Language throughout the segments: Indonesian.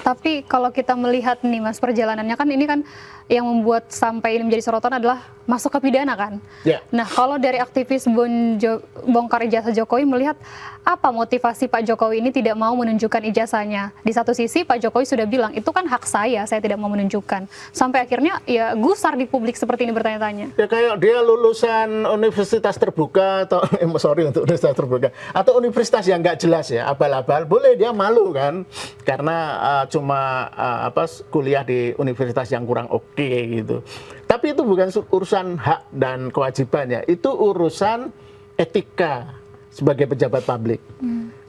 Tapi kalau kita melihat nih Mas perjalanannya kan ini kan yang membuat sampai ini menjadi sorotan adalah masuk ke pidana kan. Ya. Nah kalau dari aktivis bongkar ijazah Jokowi melihat apa motivasi Pak Jokowi ini tidak mau menunjukkan ijazahnya. Di satu sisi Pak Jokowi sudah bilang itu kan hak saya tidak mau menunjukkan. Sampai akhirnya ya gusar di publik seperti ini bertanya-tanya. Ya kayak dia lulusan universitas terbuka atau sorry untuk universitas terbuka atau universitas yang nggak jelas ya, abal-abal, boleh dia malu kan karena cuma kuliah di universitas yang kurang oke gitu. Tapi itu bukan urusan hak dan kewajiban ya, itu urusan etika sebagai pejabat publik.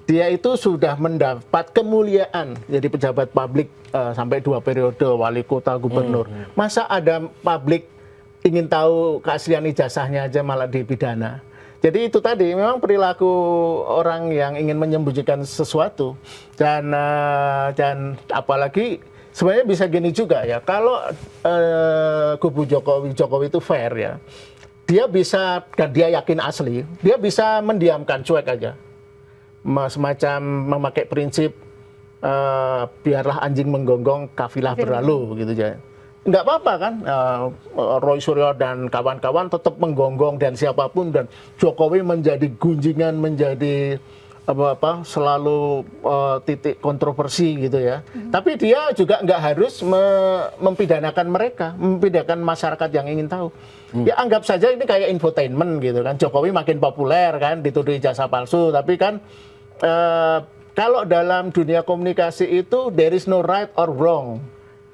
Dia itu sudah mendapat kemuliaan jadi pejabat publik sampai 2 periode, wali kota, gubernur. Masa ada publik ingin tahu keaslian ijazahnya aja malah dipidana. Jadi itu tadi memang perilaku orang yang ingin menyembunyikan sesuatu dan apalagi sebenarnya bisa gini juga ya, kalau kubu Jokowi itu fair ya, dia bisa dan dia yakin asli, dia bisa mendiamkan, cuek aja, semacam memakai prinsip biarlah anjing menggonggong kafilah berlalu gitu aja. Nggak apa-apa kan, Roy Suryo dan kawan-kawan tetap menggonggong dan siapapun, dan Jokowi menjadi gunjingan, menjadi selalu titik kontroversi gitu ya. Tapi dia juga nggak harus mempidanakan mereka, mempidanakan masyarakat yang ingin tahu. Ya anggap saja ini kayak infotainment gitu kan. Jokowi makin populer kan, dituduh ijazah palsu, tapi kan kalau dalam dunia komunikasi itu there is no right or wrong.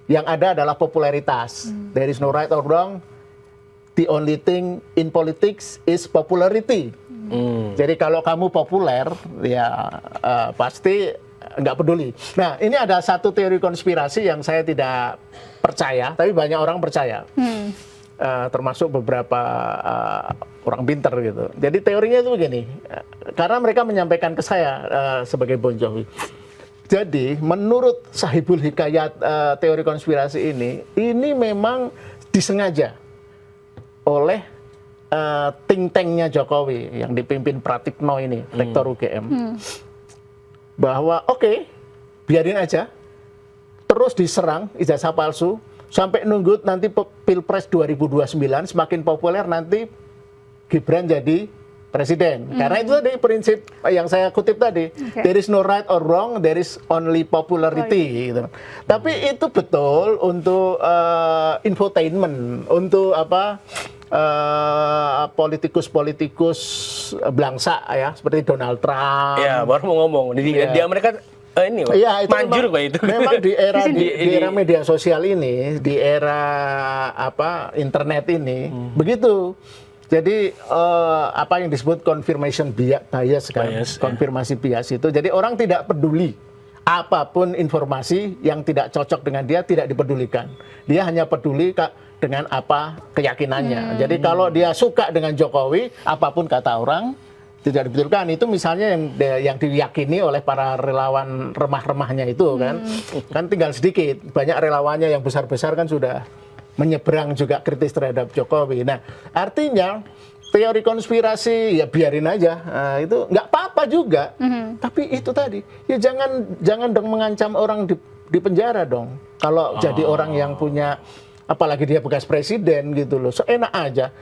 Yang ada adalah popularitas. There is no right or wrong. The only thing in politics is popularity. Jadi kalau kamu populer, ya pasti nggak peduli. Nah, ini ada satu teori konspirasi yang saya tidak percaya, tapi banyak orang percaya. Termasuk beberapa orang pinter gitu. Jadi teorinya itu begini, karena mereka menyampaikan ke saya sebagai Bon Jovi. Jadi menurut Sahibul Hikayat teori konspirasi ini memang disengaja oleh think tanknya Jokowi yang dipimpin Pratikno ini, rektor UGM, bahwa oke, biarin aja, terus diserang ijazah palsu sampai nunggu nanti Pilpres 2029 semakin populer nanti Gibran jadi presiden. Karena itu tadi prinsip yang saya kutip tadi, there is no right or wrong, there is only popularity. Gitu. Tapi itu betul untuk infotainment, untuk politikus-politikus belangsa ya, seperti Donald Trump. Ya, baru mau ngomong di Amerika ini ya, itu manjur kok itu. Memang di era media sosial ini, di era internet ini begitu. Jadi apa yang disebut confirmation bias kan, konfirmasi bias itu. Jadi orang tidak peduli apapun informasi yang tidak cocok dengan dia tidak dipedulikan. Dia hanya peduli dengan apa keyakinannya. Jadi kalau dia suka dengan Jokowi, apapun kata orang tidak dibetulkan. Itu misalnya yang diyakini oleh para relawan remah-remahnya itu kan. Kan tinggal sedikit. Banyak relawannya yang besar-besar kan sudah menyeberang juga kritis terhadap Jokowi. Nah, artinya teori konspirasi ya biarin aja, itu nggak apa-apa juga. Tapi itu tadi, ya jangan dong mengancam orang di penjara dong. Kalau jadi orang yang punya, apalagi dia bekas presiden gitu loh, seenak aja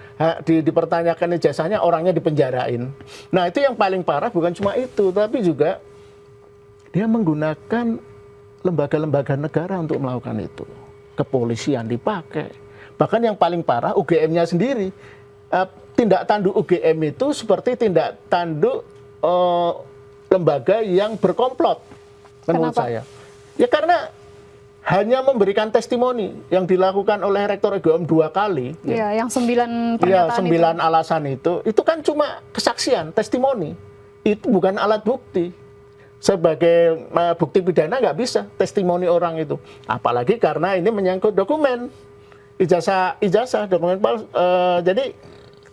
dipertanyakan ijazahnya, orangnya dipenjarain. Nah itu yang paling parah, bukan cuma itu, tapi juga dia menggunakan lembaga-lembaga negara untuk melakukan itu. Kepolisian dipakai. Bahkan yang paling parah UGM-nya sendiri. Tindak tanduk UGM itu seperti tindak tanduk lembaga yang berkomplot menurut saya. Ya karena hanya memberikan testimoni yang dilakukan oleh Rektor UGM 2 kali. Ya, yang 9 pernyataan 9 alasan itu kan cuma kesaksian, testimoni. Itu bukan alat bukti. Sebagai bukti pidana nggak bisa testimoni orang itu, apalagi karena ini menyangkut dokumen ijazah dokumen palsu. Jadi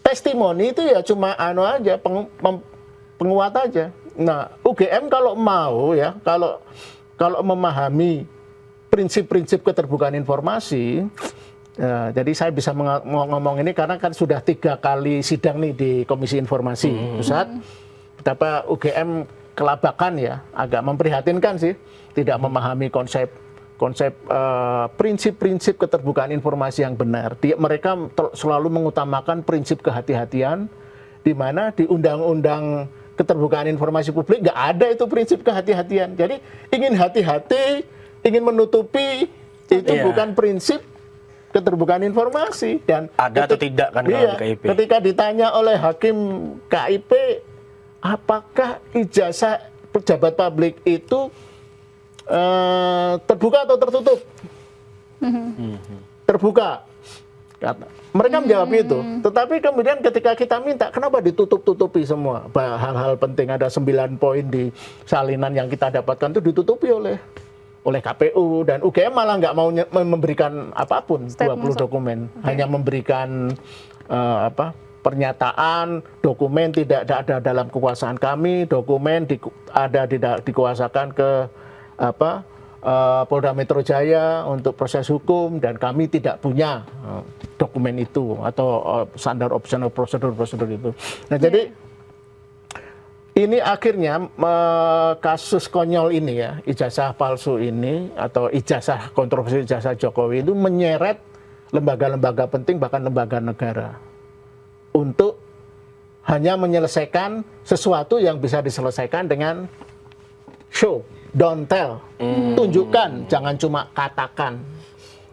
testimoni itu ya cuma aja penguat aja. Nah UGM kalau mau ya, kalau memahami prinsip-prinsip keterbukaan informasi, jadi saya bisa ngomong ini karena kan sudah 3 kali sidang nih di Komisi Informasi Pusat, betapa UGM kelabakan ya, agak memprihatinkan sih, tidak memahami konsep konsep prinsip-prinsip keterbukaan informasi yang benar. Mereka selalu mengutamakan prinsip kehati-hatian, di mana di Undang-Undang Keterbukaan Informasi Publik nggak ada itu prinsip kehati-hatian. Jadi ingin hati-hati, ingin menutupi, itu bukan prinsip keterbukaan informasi. Dan ada atau tidak kan kalau di KIP. Ketika ditanya oleh hakim KIP, apakah ijazah pejabat publik itu terbuka atau tertutup? Terbuka. Mereka menjawab itu. Tetapi kemudian ketika kita minta, kenapa ditutup-tutupi semua? Hal-hal penting, ada 9 poin di salinan yang kita dapatkan itu ditutupi oleh KPU, dan UGM malah nggak mau memberikan apapun, 20 dokumen. Hanya memberikan pernyataan, dokumen tidak ada dalam kekuasaan kami, dokumen dikuasakan ke Polda Metro Jaya untuk proses hukum, dan kami tidak punya dokumen itu atau standar optional prosedur itu. Nah, jadi ini akhirnya kasus konyol ini ya, ijazah palsu ini atau ijazah kontroversi ijazah Jokowi itu menyeret lembaga-lembaga penting, bahkan lembaga negara, untuk hanya menyelesaikan sesuatu yang bisa diselesaikan dengan show, don't tell, tunjukkan, jangan cuma katakan.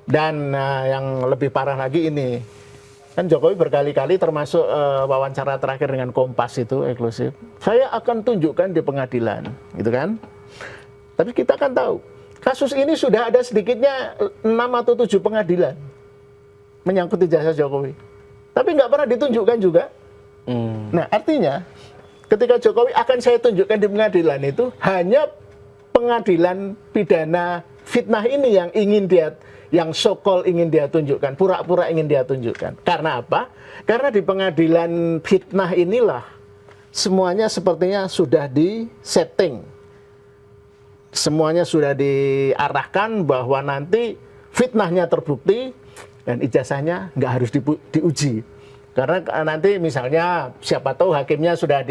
Dan yang lebih parah lagi ini, kan Jokowi berkali-kali termasuk wawancara terakhir dengan Kompas itu eksklusif, saya akan tunjukkan di pengadilan, gitu kan. Tapi kita kan tahu, kasus ini sudah ada sedikitnya 6 atau 7 pengadilan menyangkut ijazah Jokowi. Tapi nggak pernah ditunjukkan juga. Nah, artinya ketika Jokowi akan saya tunjukkan di pengadilan itu hanya pengadilan pidana fitnah ini yang ingin yang so-called ingin dia tunjukkan, pura-pura ingin dia tunjukkan. Karena apa? Karena di pengadilan fitnah inilah semuanya sepertinya sudah di-setting. Semuanya sudah diarahkan bahwa nanti fitnahnya terbukti dan ijazahnya nggak harus diuji. Karena nanti misalnya siapa tahu hakimnya sudah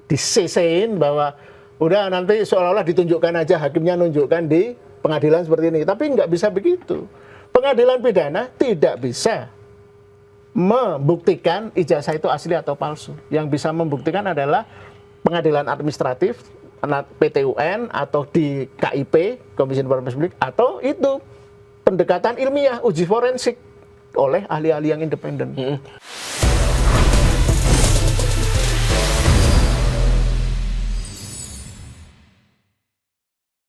di-CC-in bahwa udah nanti seolah-olah ditunjukkan aja, hakimnya nunjukkan di pengadilan seperti ini. Tapi nggak bisa begitu. Pengadilan pidana tidak bisa membuktikan ijazah itu asli atau palsu. Yang bisa membuktikan adalah pengadilan administratif, PT UN, atau di KIP, Komisi Informasi Publik, atau itu pendekatan ilmiah, uji forensik oleh ahli-ahli yang independen.